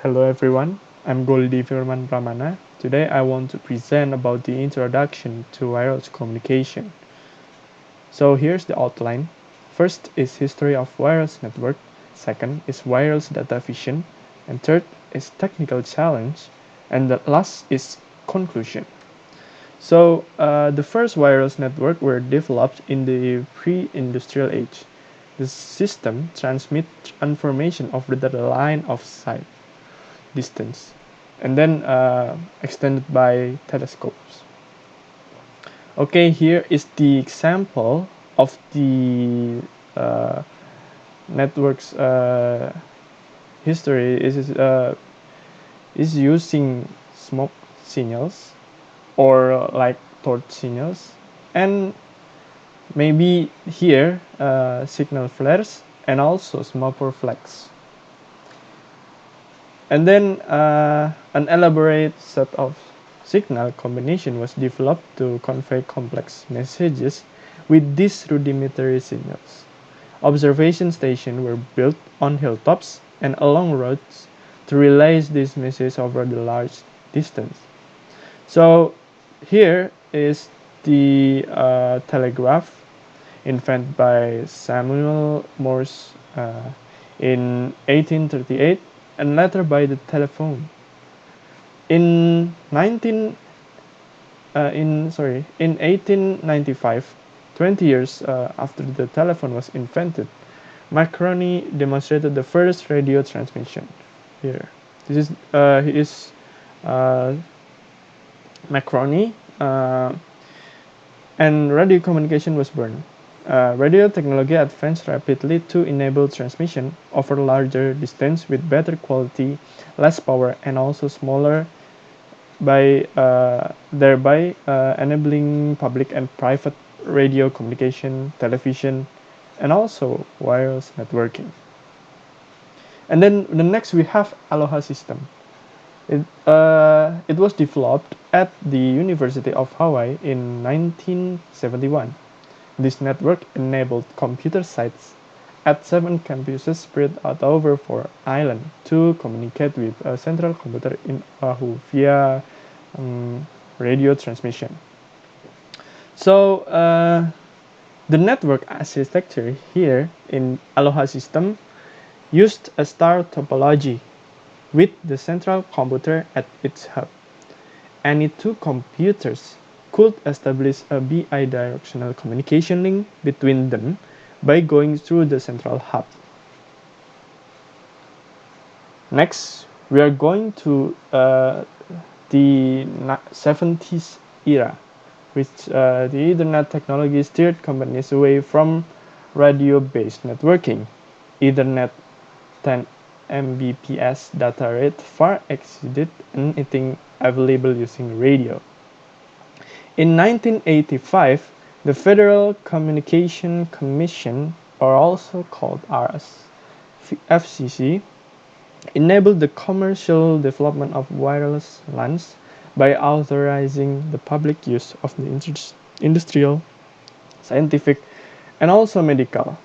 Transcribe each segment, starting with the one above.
Hello everyone, I'm Goldy Firman Pramana. Today I want to present about the introduction to wireless communication. So here's the outline. First is history of wireless network, second is wireless data vision, and third is technical challenge, and the last is conclusion. The first wireless network were developed in the pre-industrial age. The system transmits information over the line of sight distance, and then extended by telescopes. Okay, here is the example of the uh, network's history. Is using smoke signals or like torch signals, and maybe here signal flares and also semaphore flags. And then an elaborate set of signal combination was developed to convey complex messages with these rudimentary signals. Observation stations were built on hilltops and along roads to relay these messages over the large distance. So here is the telegraph invented by Samuel Morse in 1838 and later by the telephone. In 19 in 1895, 20 years after the telephone was invented, Marconi demonstrated the first radio transmission. Here, this is he is uh, Marconi, and radio communication was born. Radio technology advanced rapidly to enable transmission over larger distance with better quality, less power, and also smaller, by thereby enabling public and private radio communication, television, and also wireless networking. And then the next we have Aloha system. It was developed at the University of Hawaii in 1971. This network enabled computer sites at 7 campuses spread out over 4 islands to communicate with a central computer in Oahu via radio transmission. So the network architecture here in Aloha system used a star topology with the central computer at its hub. Any two computers could establish a bidirectional communication link between them by going through the central hub. Next, we are going to the 70s era, which the Ethernet technology steered companies away from radio-based networking. Ethernet 10 Mbps data rate far exceeded anything available using radio. In 1985, the Federal Communication Commission, or also called RS, FCC, enabled the commercial development of wireless LANs by authorizing the public use of the industrial, scientific, and also medical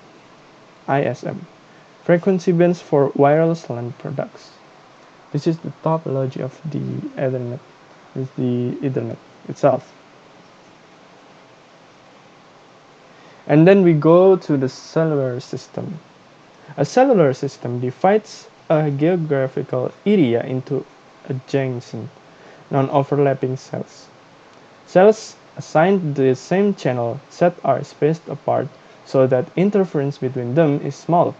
ISM frequency bands for wireless LAN products. This is the topology of the Ethernet, is the Ethernet itself. And then we go to the cellular system. A cellular system divides a geographical area into adjacent, non-overlapping cells. Cells assigned the same channel set are spaced apart so that interference between them is small.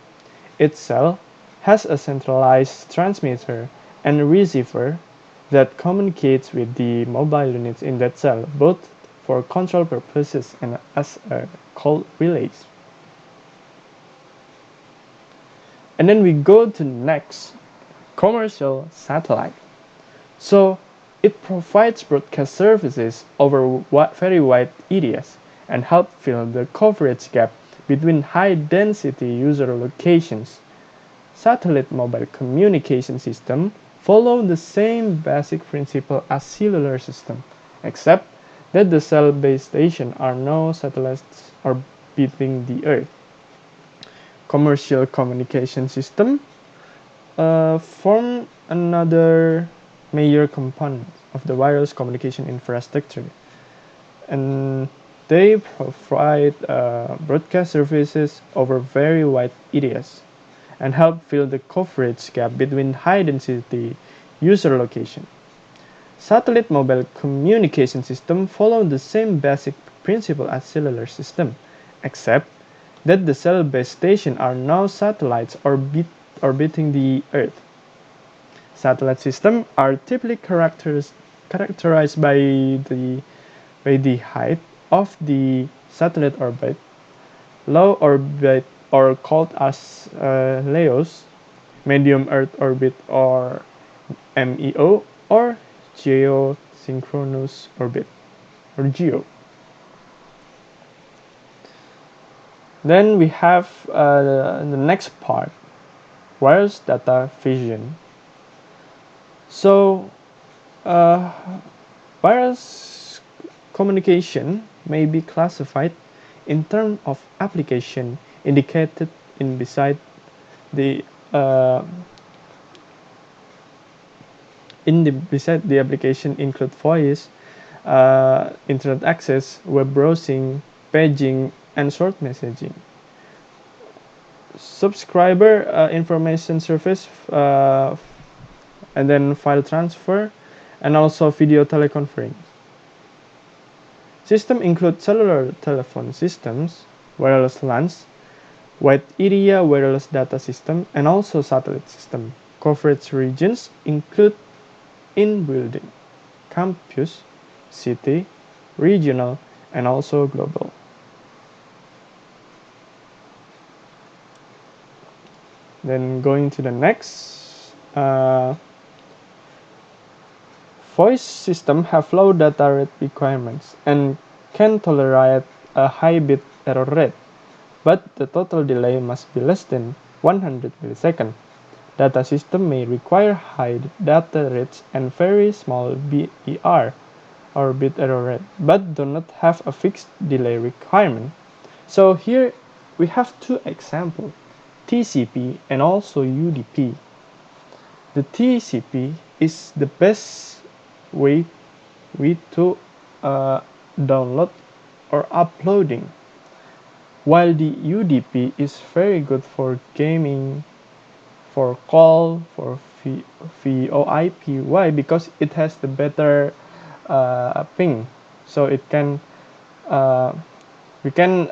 Each cell has a centralized transmitter and receiver that communicates with the mobile units in that cell, both for control purposes and as a call relays. And then we go to next, commercial satellite. So it provides broadcast services over very wide areas and help fill the coverage gap between high-density user locations. Satellite mobile communication system follow the same basic principle as cellular system, except that the cell-based stations are no satellites orbiting the Earth. Commercial communication system form another major component of the wireless communication infrastructure, and they provide broadcast services over very wide areas and help fill the coverage gap between high density user location. Satellite mobile communication systems follow the same basic principle as cellular system, except that the cell-based stations are now satellites orbiting the Earth. Satellite systems are typically characterized by the height of the satellite orbit, low orbit or called as LEOs, medium Earth orbit or MEO, or geosynchronous orbit or GEO. Then we have the next part, wireless data fusion. So, wireless communication may be classified in terms of application indicated in beside the beside the application include voice, internet access, web browsing, paging, and short messaging. Subscriber information service, and then file transfer, and also video teleconference. Systems include cellular telephone systems, wireless LANs, wide area wireless data system, and also satellite system. Coverage regions include in-building, campus, city, regional, and also global. Then going to the next, voice systems have low data rate requirements and can tolerate a high bit error rate, but the total delay must be less than 100 milliseconds. Data system may require high data rates and very small BER or bit error rate, but do not have a fixed delay requirement. So here we have two examples, TCP and also UDP. The TCP is the best way to download or uploading, while the UDP is very good for gaming, for call, for VoIP. Why? Because it has the better ping, so it can we can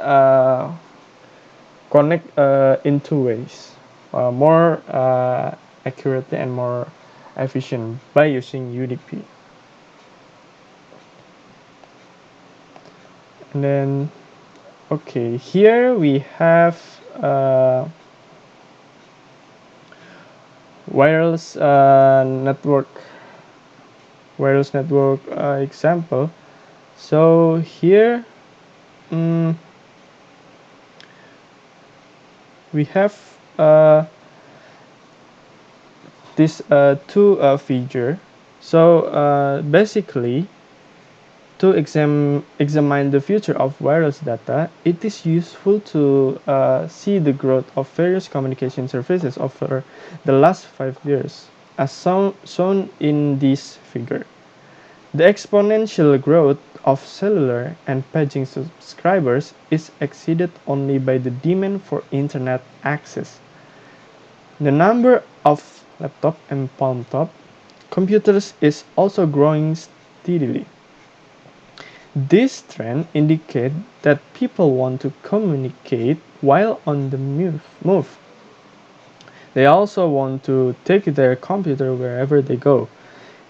connect in two ways, more accurately and more efficient by using UDP. And then, okay, here we have wireless network example. So here we have this two feature. So basically, to examine the future of wireless data, it is useful to see the growth of various communication services over the last 5 years, as shown in this figure. The exponential growth of cellular and paging subscribers is exceeded only by the demand for internet access. The number of laptop and palm-top computers is also growing steadily. This trend indicates that people want to communicate while on the move. They also want to take their computer wherever they go.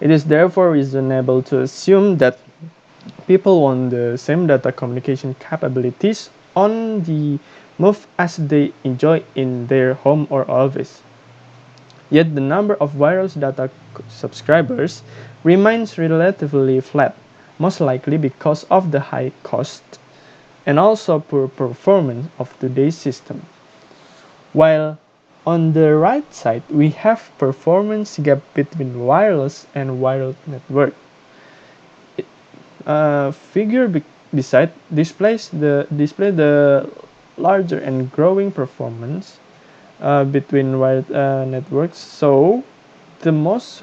It is therefore reasonable to assume that people want the same data communication capabilities on the move as they enjoy in their home or office. Yet the number of wireless data subscribers remains relatively flat, most likely because of the high cost and also poor performance of today's system. While on the right side, we have performance gap between wireless and wired network. Figure beside display the larger and growing performance between wired networks. So the most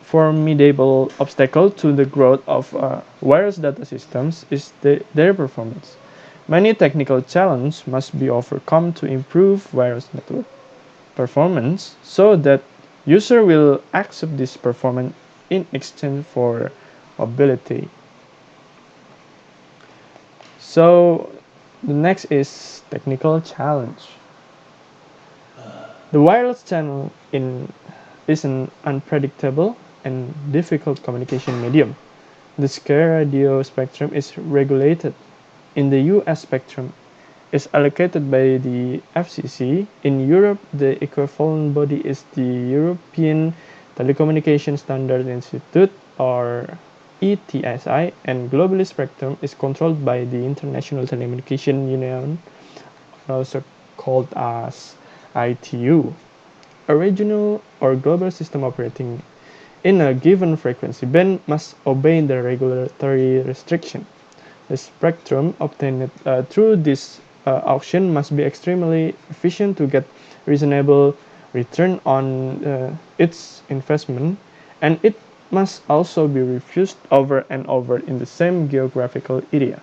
formidable obstacle to the growth of wireless data systems is their performance. Many technical challenges must be overcome to improve wireless network performance so that user will accept this performance in exchange for mobility. So the next is technical challenge. The wireless channel is an unpredictable and difficult communication medium. The scarce radio spectrum is regulated. In the US, spectrum is allocated by the FCC. In Europe, the equivalent body is the European Telecommunication Standards Institute, or ETSI, and globally spectrum is controlled by the International Telecommunication Union, also called as ITU. A regional or global system operating in a given frequency band must obey the regulatory restriction. The spectrum obtained through this auction must be extremely efficient to get reasonable return on its investment, and it must also be refused over and over in the same geographical area.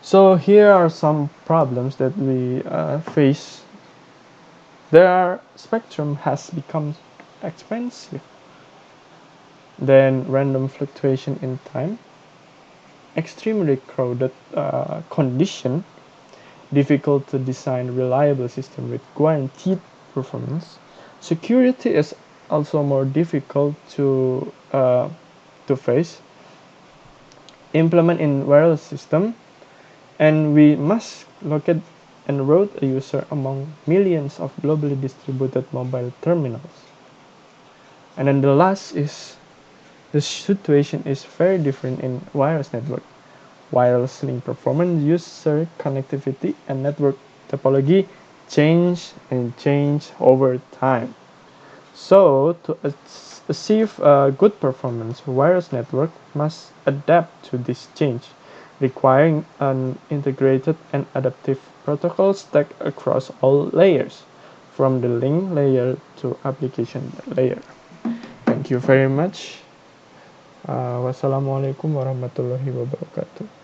So here are some problems that we face. Their spectrum has become expensive. Then random fluctuation in time, extremely crowded condition, difficult to design reliable system with guaranteed performance. Security is also more difficult to face. Implement in wireless system, and we must locate and route a user among millions of globally distributed mobile terminals. And then the last is the situation is very different in wireless network. Wireless link performance, user connectivity, and network topology change over time. So to achieve good performance, wireless network must adapt to this change, requiring an integrated and adaptive protocol stack across all layers, from the link layer to application layer. Thank you very much. Wassalamualaikum warahmatullahi wabarakatuh.